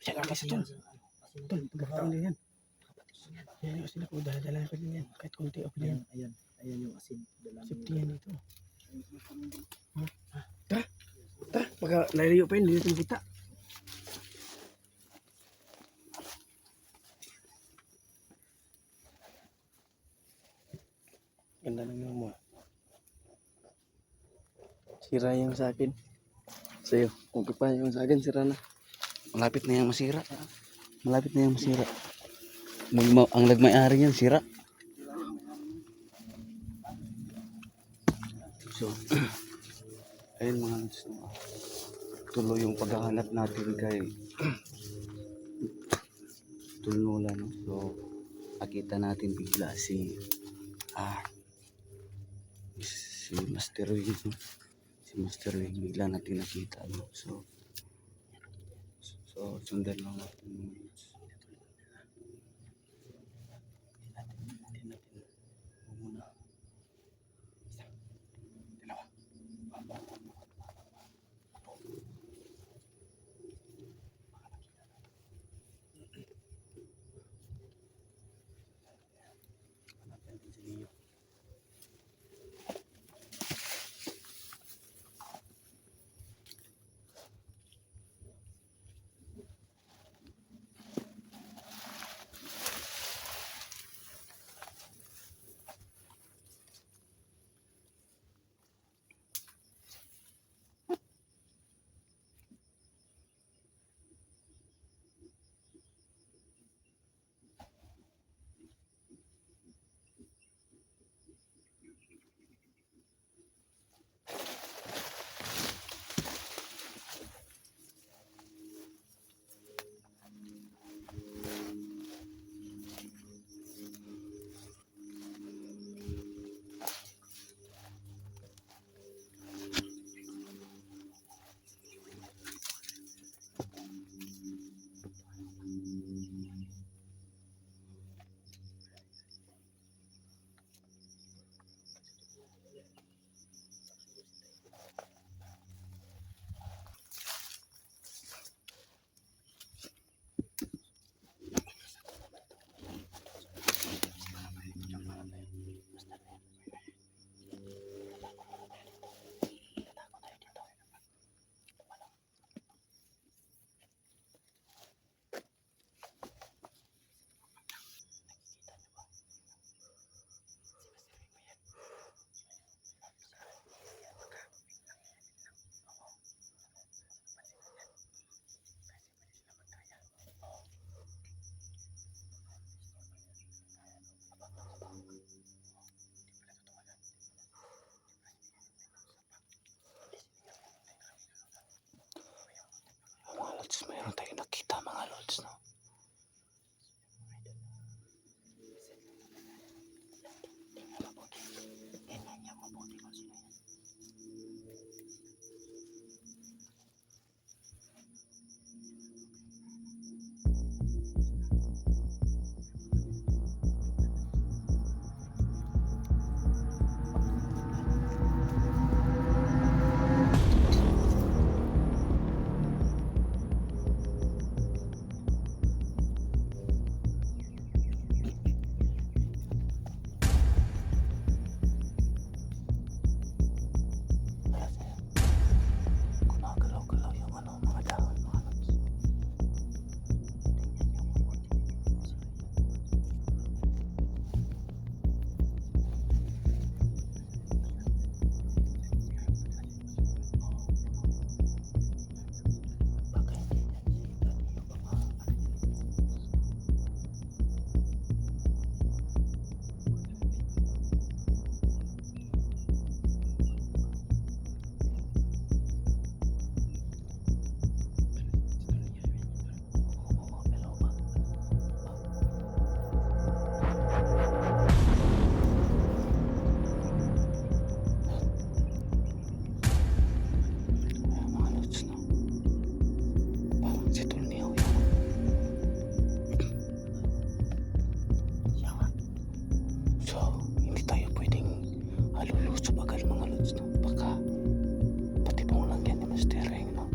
Siya lang kasi dyan. Tol, pagkakataon din yan. Yan yung asin ako, dala-dala ko din yan. Kahit konti ako din. Ayan yung asin. Safety yan dito. Baka lalayo pa yun, dito yung kita. Ganda ng mo. Sira yung sa akin. Sa'yo, kung pa yung sa akin, sira na. Malapit na yung masira. Ang nagmay-ari niyan, sira. So, ayun mga lods, tuloy yung paghahanap natin kay Tulnula, no? So, nakita natin bigla si Master Wing, no? Si Master Wing bigla natin nakita, no? So sundan lang natin. Mayroon tayong nakita mga lods, no? So, hindi tayo pwedeng alulusob agad mga lods, no? Baka patibong lang yan ni Master Ring, no?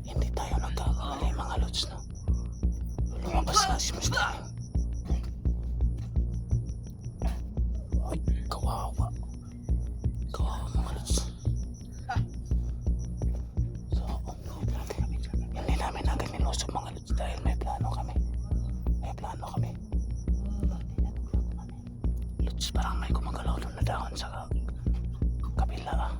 Hindi tayo nagkakamali mga lods, no? Lumabas na si Master Ring. Ay, kawawa. Kawawa mga lods. So, hindi namin agad nilusob mga lods dahil may plano kami. May plano kami. Lods, parang may gumagalaw doon na dahon sa kabila.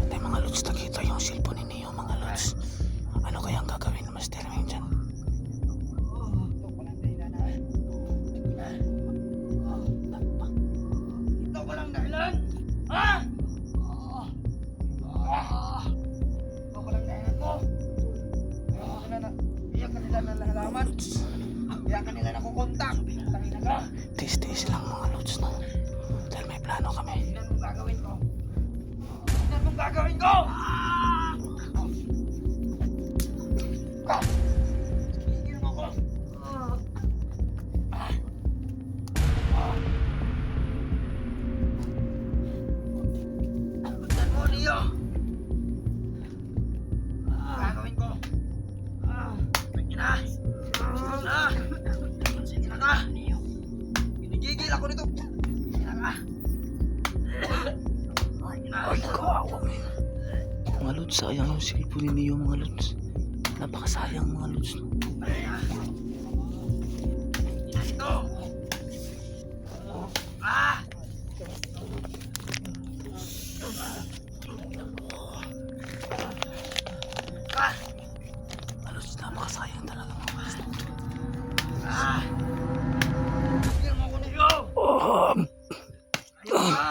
Tay mga lods, nakita yung cellphone ni Neo mga lods. Ano kayang gagawin ng Master Ring dyan? Ito walang dahilan! Ha? Ito walang dahilan mo! Iyak ka nila na nalaman. Iyak ka nila na kukontak. Tangina ka. Tiis-tiis lang mga lods, no? Dahil may plano kami. Tingnan mong gagawin ko. Tingnan mong gagawin ko! Tingnan mo ko! Tingnan mo, Leo! Gagawin ko! Sige na! Sige na! Sige na ka! Pinigigil ako nito! Sige na ka! Ay, kawawa. Mga lods, sayang yung cellphone ni Neo mga lods. Napakasayang mga lods, no? Ito! Ah! Ah! Mga lods, napakasayang talaga mga lods. Ah! Tingnan mo ko niyo! Ayun ka!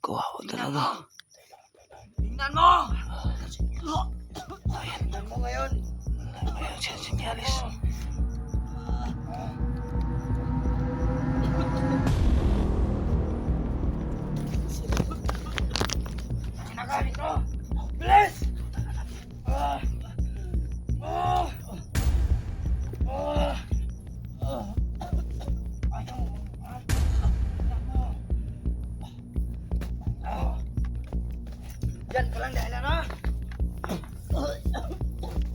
Kawawa talaga. Tingnan mo! Ayan, Tingnan mo ngayon! ayan siya sinyalis. Tingnan ka dito! Bilis! Ah! Ah! Ah! Ayaw! Ah! Tingnan mo! Ah! Yan ka lang dahilan, ha?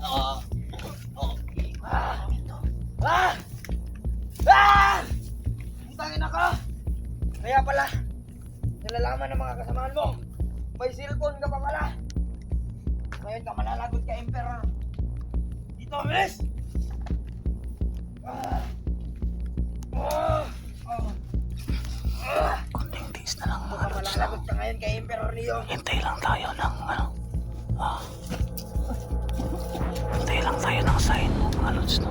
Ah! Ah! Tangin ako! Kaya pala, nalalaman ng mga kasamaan mo, may cellphone ka pa pala. Ngayon ka malalagot ka, Emperor. Dito, bilis! Konting tiis na lang mga Baka lods. malalagot ka ngayon kay Emperor Neo. Hintay lang tayo ng hintay lang tayo ng sign mga lods, no?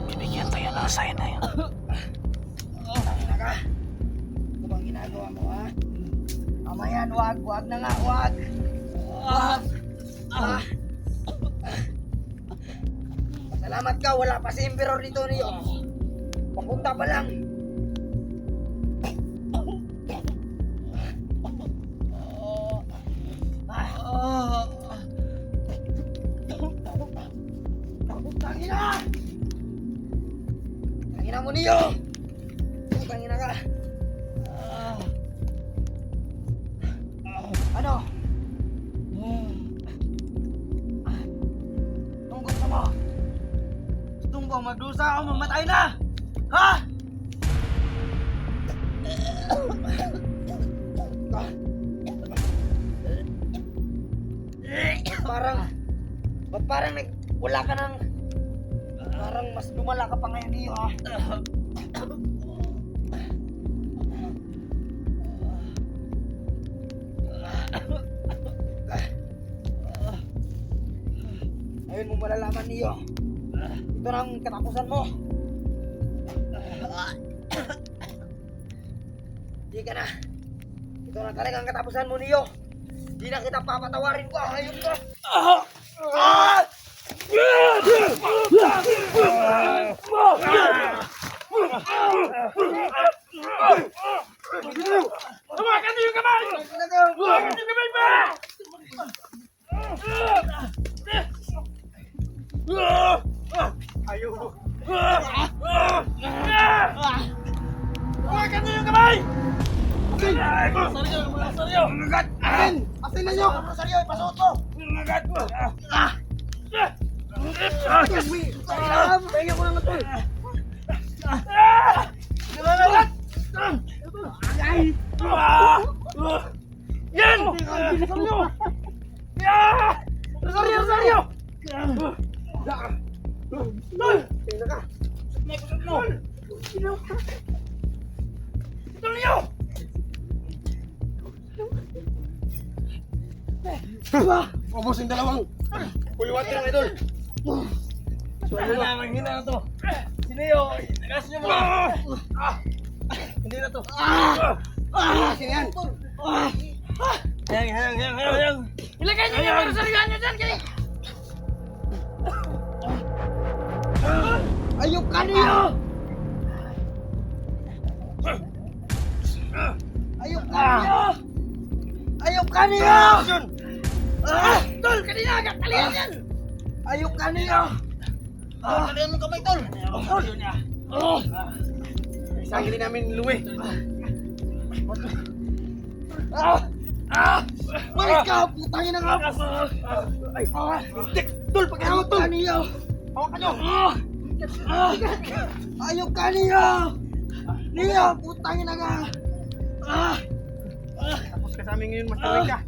Bibigyan tayo ng sign na yun. Tangina ka. Ano bang ginagawa mo, ha? Mamayan, wag na nga, wag. Salamat ka, wala pa si Emperor dito Neo. Papunta pa lang. Tangina! Tangina mo Neo! Tangina ka. Ano? Anong gusto mo? Gusto mo magdusa o mamatay na? Ha? Ba't parang wala ka ng parang mas lumala ka pa ngayon Neo, ha? Ngayon mo malalaman Neo. Ito na ang katapusan mo. Di ka na. Ito na talaga ang katapusan mo Neo. Di na kita papatawarin ko. Ayun ka. Hawakan niyo yung kamay! Hawakan niyo yung kamay ba? Ayaw. Hawakan niyo yung kamay! Saryo! Nangagat! Asin na nyo! Saryo, ipasuot mo! Nangagat! Pahinga ko lang ito! Nangagat! Yan! Saryo! Saryo! Tol! Tingnan ka! May kusot mo! Saryo! Ubus yung dalawang pulwat ng idol! Ano na, manghina na to. Sineo, tagas niyo mo. Hindi na to. Sino yan? Hayang. Ilagay niyo yung sarilihan niyo dyan, kaya. Ayok ka Neo! Ayok ka Neo! Ayok ka Neo! Tol, kanina agad, talihan yan. Ayok ka Neo! Talihan mo kamay, tol. Tol. Isang hindi namin luwi. Balik ka! Putangin na nga! Tol, pagkakot Tol! Neo! Hawakan niyo. Ayok ka Neo! Neo! Putangin na nga! Tapos ka sa amin ngayon, mas tawid ka.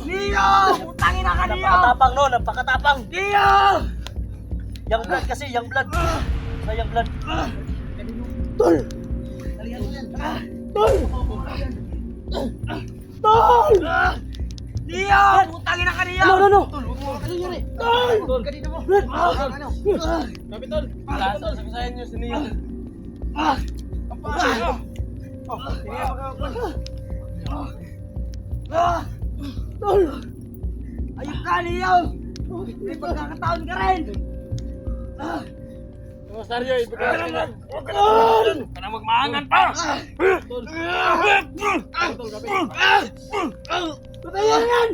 Neo! Putangin na ka Neo! Napakatapang no, napakatapang. Neo! Young blood kasi, young blood. Sa young blood. Tol! Tol! Tol! Neo! Putangin na ka Neo! Ano? Tol! Kanina mo! Ano? Sabi, tol. Sabisayan niyo si Neo. Tol! Ayok ka Neo! May pagkakataon ka rin! Saryo, ibigay ka lang. Huwag ka na para magmaangan pa. Tol. Patayan yan!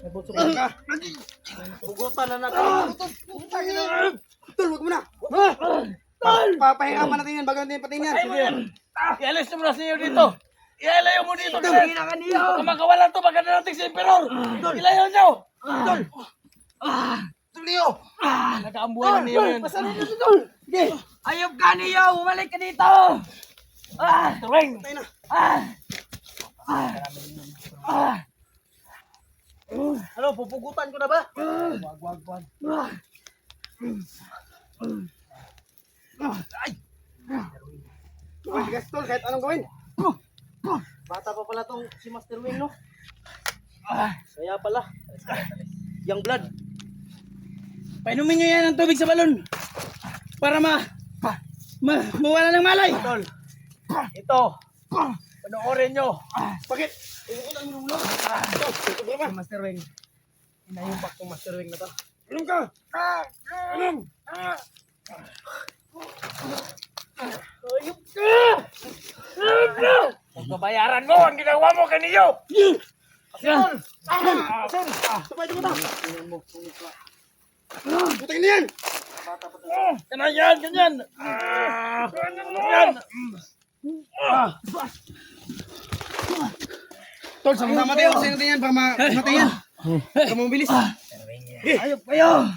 Nabutsukan ka. Hugutan na natin. Tol, wag mo na! Tol! Papahinga pa natin yan bago natin patin yan. Ay mo yan. I-alis mo na siya dito. I-alayo mo dito. Putangin na ka Neo! Kamagawalan to, maganda natin si Emperor. Ilayo niyo. Tol! Leo. Nakaambuhay na niyo yan. Pasanin na si Tol. Sige. Ayop ka niyo. Bumalik ka dito. Turing! Tayo na. Ano, pupugutan ko na ba? Wag. Ay! Matigas Tol, kahit anong gawin. Bata pa pala tong si Master Wing, no? Kaya pala. Young blood. Painumin nyo yan ng tubig sa balon. Para mawala ng malay. Tol. Ito. Panoorin nyo. Bakit? Inuulan mo lang. Ito, problema. Master Wing. Inayumbak tong Master Wing na to. Anong ka? Anong? Ayup ka! Ayup ka! Pagbabayaran mo ang ginawa mo kaniyo! Asin! Asin! Sabay dito ta! Putang ina yan! Ganyan! Ganyan! Tol, sama-sama tayo. Kasi natin yan. Baka matay yan. Baka mabilis. Ayup kayo!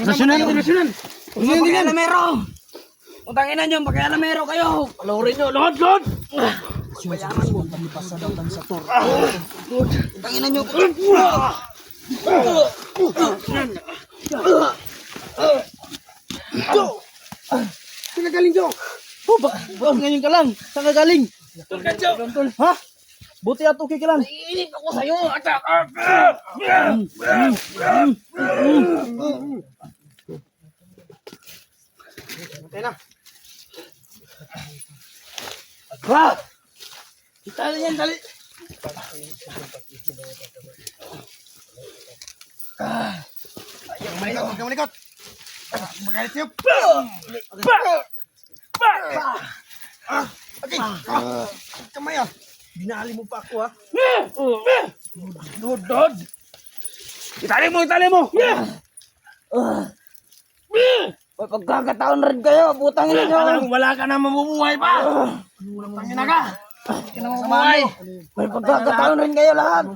Nasyonan! Nasyonan! Huwag kayo alamero! Utangin na nyo, pagkaya alamero kayo! Palurin nyo, Lord! Bayaman mo. Palipas sa daw sa tor. Utangin na nyo. Saan ka galing, Jo? Bakit ngayon ka lang? Saan ka galing? Ha? Buti ato kay ka lang. Iinit ako sa'yo! Atak! Tayo na. Dali yan, dali! Malikot, huwag ka malikot. Magalit sa'yo. Okay. Kamay ah. Binali mo pa ako ah. Lord! Itali mo! May pagkakataon rin kayo, putang ina nyo! Wala ka na mabubuhay pa! Putang ina ka! Hindi ka na mabubuhay! May pagkakataon rin kayo lahat!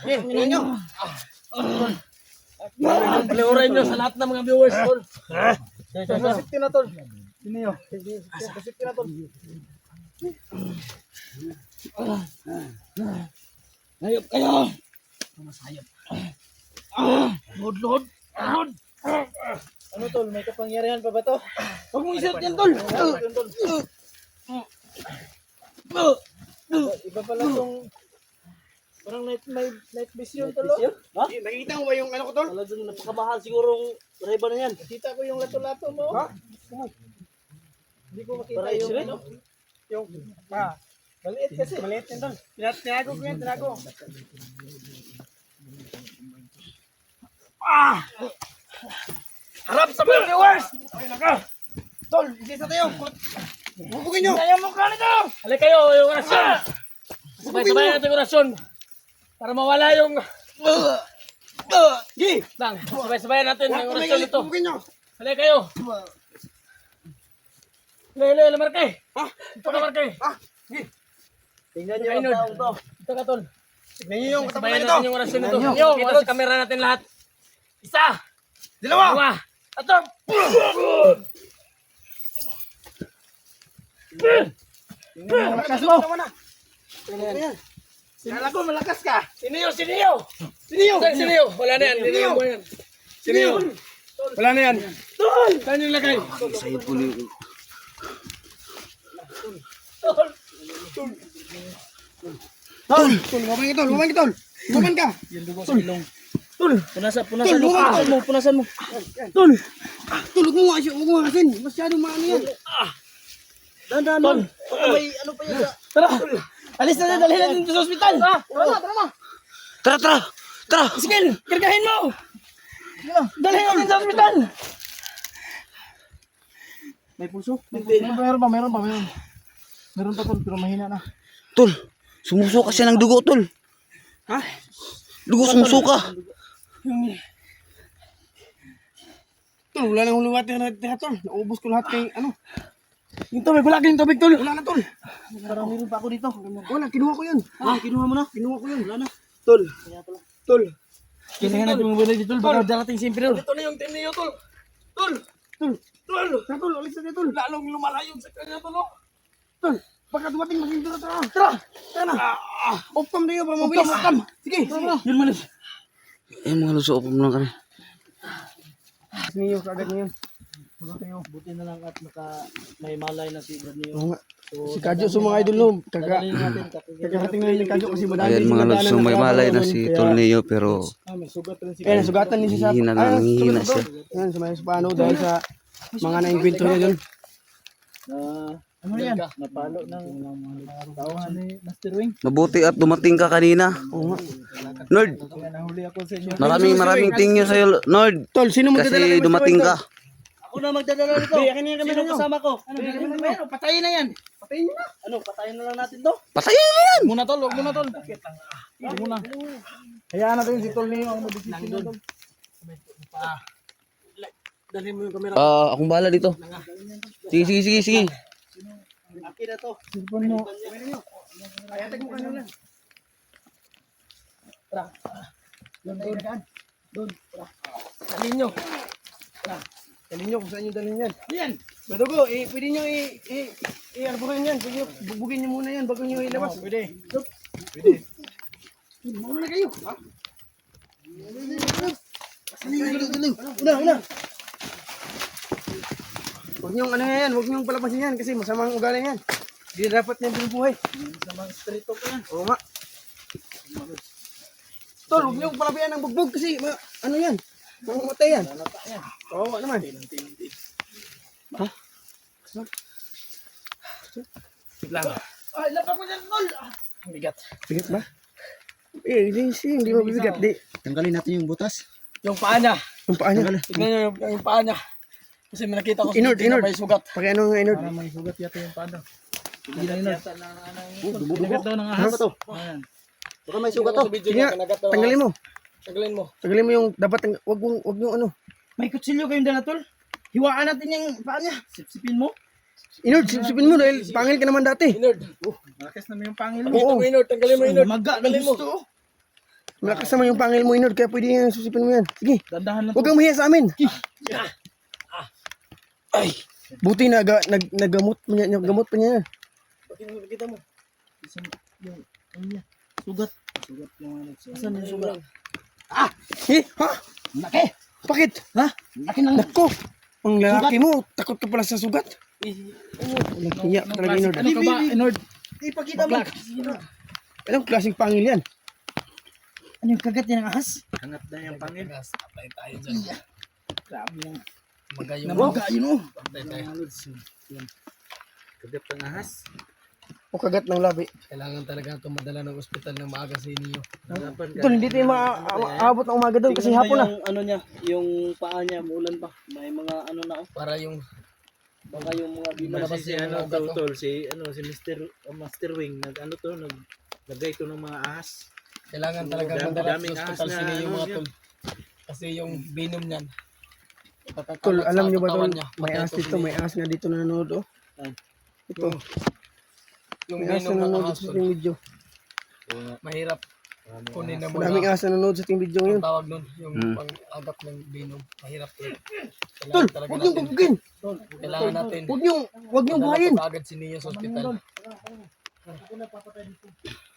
Tingnan nyo. Paliurin nyo sa lahat ng mga viewers, tol! Nasipti na tol. Sino yun? Nasipti na tol. Hayop kayo! Lord! Ano tol? May kapangyarihan pa ba to? Huwag mong isip yan, tol! Iba pala tong parang night vision tol. Ha? Nakikita mo ba yung ano ko tol? Talagang napakamahal sigurong reba na yan. Nakita ko yung lato-lato mo. Ha? Hindi ko makita yung ano. Yung maliit kasi. Maliit yan tol. Tinago ko yan, tinago. Harap sa mga viewers! Ay naka. Tol, isa tayo. Bubugin nyo. Kaya mo ka nito! Halika kayo, yung orasyon! Sabay-sabay natin yung orasyon. Para mawala yung... Gi! Lang, sabay-sabay natin yung orasyon ito. Bubugin nyo. Halika kayo! Lele, Marke! Ha? Ito ka, Marke! Ha? Gi! Tingnan nyo Kainod. ang taong to. Ito ka, Tol. Tingnan nyo yung Sabayan katapunan nito. natin yung orasyon ito. Tingnan nyo. Yo, kita sa kamera natin lahat. Isa! Dalawa! Dalawa! Tatlo! Malakas mo. Kala ko malakas ka. Siniyo! Siniyo! Siniyo. Siniyo! Wala na yan. Siniyo mo yan. Siniyo! Wala na yan. Tol! Saan yung lagay? Tol, lumabang ka tol, lumabang ka tol. Lumabang ka. Tol! Punasan Tol, mo. lumabang ka. Punasan mo. Tol. Tol, huwag mo nga asin. Masyadong maano yan. Dahan-dahan tol. Baka may ano pa yan. Tara! Alis na, dalhin natin dito sa ospital! Tara na. Tara. Sige, kargahin mo! Dalhin natin sa ospital! May puso? Meron pa. Meron pa tol, pero mahina na. Tol, sumusuka siya ng dugo, tol. Ha? Dugo, sumusuka. Tol, wala nang huluwat na tol. Naubos ko lahat kay ano. Yung tubig, wala kayong tubig, tol! Wala na tol. Parang meron pa ako dito. Wala, kinuha ko yun. Ah, kinuha mo na? Kinuha ko yun. Wala na. Tol. Tol. Kailangan natin mabulay dito, baka darating si Emperor. Ito na yung team niyo, tol. Tol. Tol. Tol, alis na dito, tol. Lalong lumalayo sa kanya, tol. Oh. Tol, baka dumating maging dito, tara. Tara na. Optam na yun, para mabilis. Optam. Sige, yun malis. Mga luso po muna kami. Niyo, kagad niyo. Buti na lang at may malay na si Brad niyo. Oo nga. Si Kadyo, so mga idol, no, kagarating na yung Kadyo kasi madami. Ayan mga luso, may malay na si Tol Neo pero May sugat rin si Kaya nasugatan niya siya sa... nanghihina siya. Yan, sa may paano dahil sa mga naingkwento niya dun. ano yan? Napalo ng tauhan ni Master Wing. Mabuti at dumating ka kanina. Oo nga. Nord, Kaya nahuli ako sa inyo. maraming tingin sa'yo, Nord. Tol, sino magdadala Kasi dumating ka. Ako na magdadala nito. Akin na yung kamera nyo. Kasama ko. Patayin na yan. Patayin nyo na. Ano, patayin na lang natin to. Patayin mo yan! Muna tol, wag muna tol. Wag muna. Hayaan natin si Tol Neo ang mabisisi na Tol. Dalhin mo yung kamera. Akong bahala dito. Sige. Akin na to. Cellphone mo. Ayatag mo kanina. Doon. Dalhin nyo. Dalhin nyo kung saan nyo dalhin yan. Yan. Badugo, pwede nyo i-arbuhin yan. Pwede nyo, bubugin nyo muna yan bago nyo ilabas. Pwede. Muna kayo. Ha? Una. Huwag niyong ano yan, huwag niyong palapasin yan kasi masamang ugali yan. Hindi dapat niyan binubuhay. Masamang street talk yan. Oo nga. Tol, huwag niyong palapian ng bugbog kasi ano yan, mamamatay yan. Oo naman. Ha? Biglang. Ay, lapa ko dyan, Tol. Ang bigat. Bigat ba? Hindi mabibigat. Di. Tanggalin natin yung butas. Yung paa niya. Yung paa niya. Tignan nyo yung paa niya. Kasi may nakita ko sa Inord. may sugat. Paki ano nga inord. Para may sugat yata yung paa daw. Hindi na inord. Nagat daw ng ahas. Ayan. Baka may sugat to. Sige nga, tanggalin mo. Tanggalin mo. Tanggalin mo yung dapat, wag yung ano. May kutsilyo kayong dala, Tol. Hiwaan natin yung paa niya. Sipsipin mo. Inord, sipsipin mo dahil pangil ka naman dati. Inord. Malakas naman yung pangil mo. Oo. Inord. Tanggalin mo, Inord. Maga, Tanggalin mo. gusto. Malakas naman yung pangil mo, Inord, kaya pwede yan, susipin mo yan. Sige, Dandahan lang huwag kang mahiya sa amin. Ay, buti na naggamot mo niya, gamot pa niya. Kita mo. yung ano niya. Sugat. Sugat yung ano. Saan yung sugat? Ha? Laki. Bakit? Ha? Laki ng nako. Ang lalaki mo, takot ka pala sa sugat. Walang hiya ka talaga, Inord. Ano ka ba, Inord? Ipakita mo. Anong klaseng pangil yan? Ano yung kagat niya ng ahas? Hangat na yung pangil. Patay tayo dyan. Grabe yan. Magayon mo. Namagayin mo. Patay tayo. Kagat ng ahas. O kagat ng labi. Kailangan talaga ito madala ng ospital ng maaga sa inyo. Ito, hindi tayo maabot ng umaga doon kasi hapon na. Yung ano niya, yung paa niya, muulan pa. May mga ano na oh. Para yung Baka yung mga Malabas si yung ano mga ugat, tol, si Master Wing naglagay to ng mga ahas. kailangan talaga madala daming sa ahas ospital na sa inyo ano mga yan. tol. Kasi yung venom niyan. Tol, alam niyo ba katawan tol, niya. may Patay ahas to dito, sa may inyo. ahas nga dito na nanonood oh. Ito, Yung may ahas venom na ng nanonood ahas sa tol. ating video. Mahirap. Kunin na mo Madaming na. ahas na nanonood sa ating video Ang ngayon. tawag nun, yung pang-agap ng venom. Mahirap to. Tol, Kailangan talaga huwag niyong natin. gugugin. Kailangan natin. Huwag niyong Madala buhayin. to kaagad si Neo sa ospital.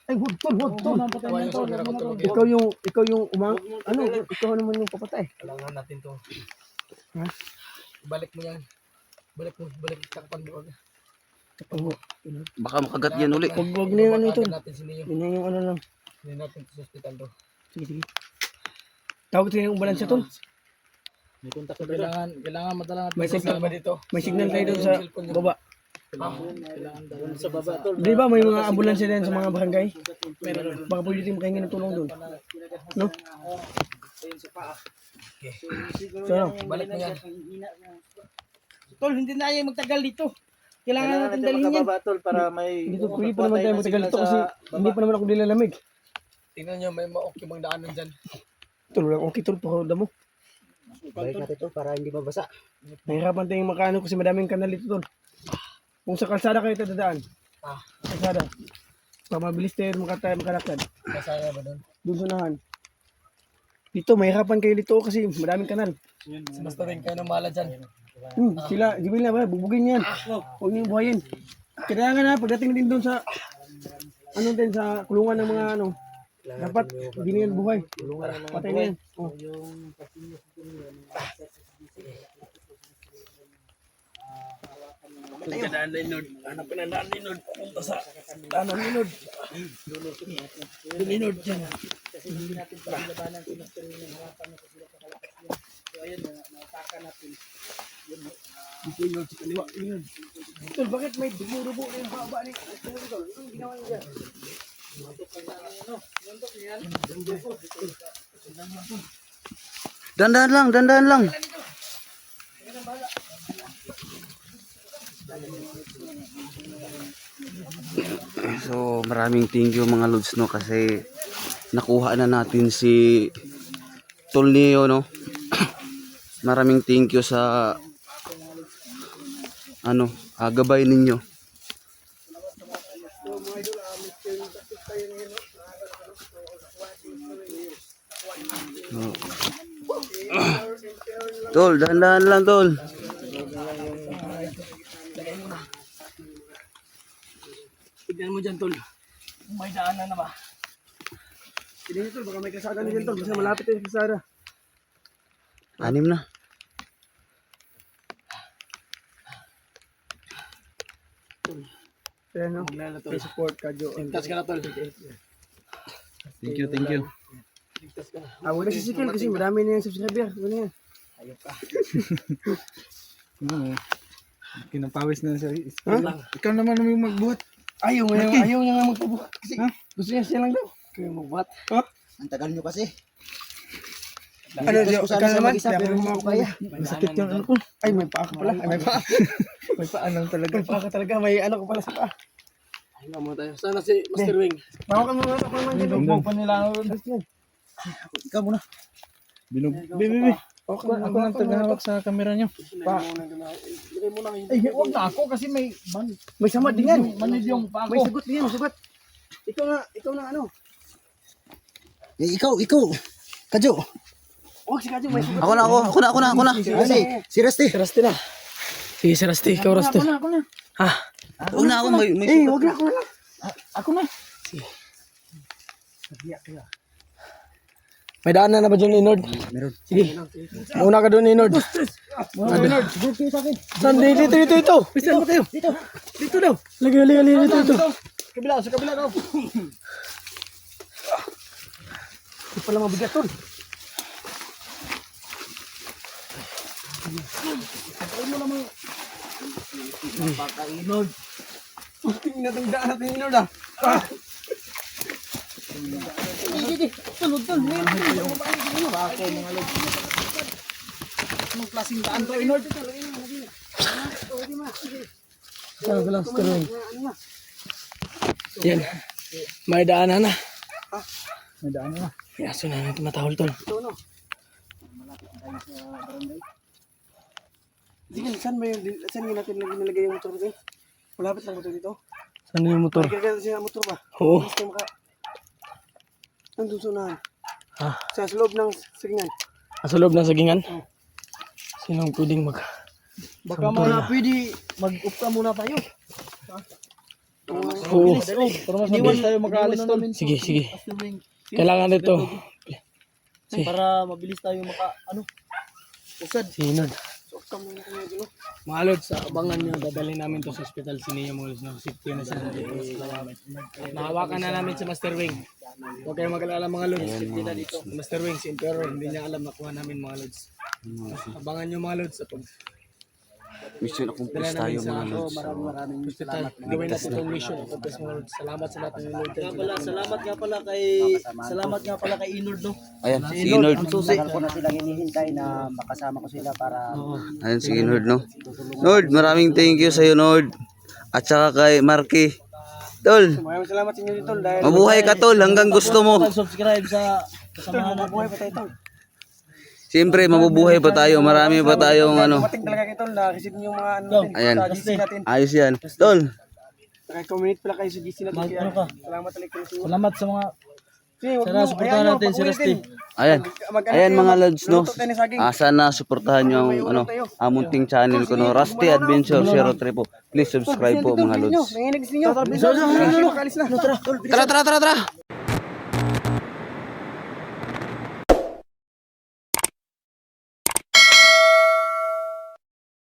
Ay, huwag tol. Tawa yung sobra ko tulog. Ikaw yung ikaw naman yung papatay. Kailangan natin to. Ha? Balik mo yan. Balik takpan mo. Baka makagat yan uli. Huwag na yung ano ito. Kaagad natin si Neo. Yun yung ano lang. Hindi natin to sa ospital to. Sige. Tawag tayo ng ambulansya tol. May kontak ka kailangan madala natin. May signal ba dito? May signal tayo doon sa baba. Kailangan doon sa baba tol. Di ba may mga ambulansya din sa mga barangay? Baka pwede tayo makahingi ng tulong doon. No? So, ano? Balik mo yan. Tol, hindi na tayo magtagal dito. Kailangan natin dalhin yan. tol para may Dito, pwede pa naman tayo magtagal dito kasi hindi pa naman ako nilalamig. Tingnan nyo, may maok yung mga daanan dyan. Tol, walang okay tol, pakawda mo. balik natin to para hindi mabasa. Nahirapan tayong makaano kasi madaming kanal dito tol. Kung sa kalsada kayo dadaan, kalsada, para mabilis tayo makalakad. Kasaya ba doon? Doon sa unahan. Dito, mahirapan kayo dito kasi madaming kanal. Basta rin kayo ng mahala dyan. Sila, Jibil na ba? Bubugin yan. Huwag niyong buhayin. Kailangan na, pagdating din doon sa, ano din, sa kulungan ng mga ano, dapat hindi na yan buhay. Patay na yan. Oh. Kadaan na Inod. Hanapin na daan Inod. Punta sa daan ng Inod. Doon Inod dyan. Dito Inod sa kaliwa. Inod. Tol, bakit may dumo-dumo na yung haba ni Tol? Anong ginawa niya? Dandan lang. So, maraming thank you mga lods, no, kasi nakuha na natin si Tol Neo, no. Maraming thank you sa gabay ninyo. Tol, dahan-dahan lang, Tol. Tignan mo dyan, Tol. May daanan na ba? Hindi nyo Tol, baka may kasada na dyan Tol. Kasi malapit yung kasada. 6 na. Kaya no, may support ka, Jo. Ligtas ka na, Tol. Thank you. Huwag na sisikil kasi marami na yung subscriber. Huwag na yan. Kinapawis na siya. Ikaw naman yung magbuhat. Ayaw niya nga magpabuhat. Kasi gusto niya siya lang daw. Kayo magbuhat. Ang tagal nyo kasi. Ano, Jo, ikaw naman, pero mga kaya. Masakit yung ano ko. Ay, may paa ka pala. Ay, may paa. May paanang talaga. May paa ka talaga. May ano ko pala sa paa. Ay, mo tayo. Sana si Master Wing. Bawa ka muna. Ako naman dyan. Binugbog pa nila ako. Ikaw muna. Bibi. Ako nang tagahawak sa camera nyo. Ay, huwag na ako kasi may May samad din yan. manid yung pa May ako. sagot din yan. Sagot. Ikaw na ano. Ikaw. Kadyo. Huwag si Kadyo. May sagot. Ako na. Si Rusty. Rusty na. Sige, si Rusty. Ikaw, Rusty. Ako na. Ha? Huwag na ako, may Huwag na. Ako na. May daanan na ba dyan, Inord? Meron. Sige. Muna ka doon, Inord. Leonard, sagot kayo sa akin. Saan? Dito. Saan ba tayo? Dito daw. Lagi. Dito. Sa kabila daw. Ito pala mabigat Tol. Inord. Tingnan natin daan natin Leonard ah. Anong klaseng daan to, Inord? Saan ka lang, Sterling? Yan. May daanan na. May daan na. Yaso na natin matahol, Tol. Sige, saan natin nilagay yung motor dito? Malapit lang motor dito. Saan yung motor? Magkaganda siya motor ba? Oo. Gusto maka... Nandun sa unahan. Ha? Sa loob ng signal. Sa loob ng sagingan? Sinong pwedeng mag... Baka pwede mag-up ka muna tayo. Oo. Para mas mabilis tayo makaalis tol. Sige. Kailangan nito. Para mabilis tayo usad. Si Inord. So, ka muna tayo dito. Mga Lods, abangan nyo, dadalhin namin to sa hospital si Nia mga Lods, no? Safety na sila dito sa Palawan. Nahawakan na namin si Master Wing. Huwag kayong mag-alala mga Lods, safety na dito. Master Wing, si Emperor, hindi niya alam nakuha namin mga Lods. Abangan nyo mga Lods, sa mission accomplish dala tayo namin sa mga lods. maraming hospital. Gawin natin itong mission. Accomplish mga Lods. Salamat sa lahat ng Lord. Salamat nga pala kay Inord no. Ayan, si Inord. Tagal ko na silang hinihintay na makasama ko sila para Ayan si Nord, no? Nord, maraming thank you sa'yo, Nord. At saka kay Marky. Tol, Maraming salamat sa inyo dito dahil mabuhay ka, Tol, hanggang gusto mo. subscribe sa kasamahan na buhay pa tayo tol. Siyempre, mabubuhay pa tayo. Marami pa tayong ano. Dumating talaga kay tol na receive niyo yung mga ano natin. Ayan. Sa GC natin. Ayos yan. Tol, Naka-community pala kayo sa GC natin. Kaya salamat talaga kayo. Salamat sa mga Tara, supportahan natin si Rusty. Ayan. Ayan mga lods no. Sana suportahan nyo ang amunting channel ko no. Rusty Adventure 03 po. Please subscribe po mga lods. Nanginig ninyo. Tara, Tara.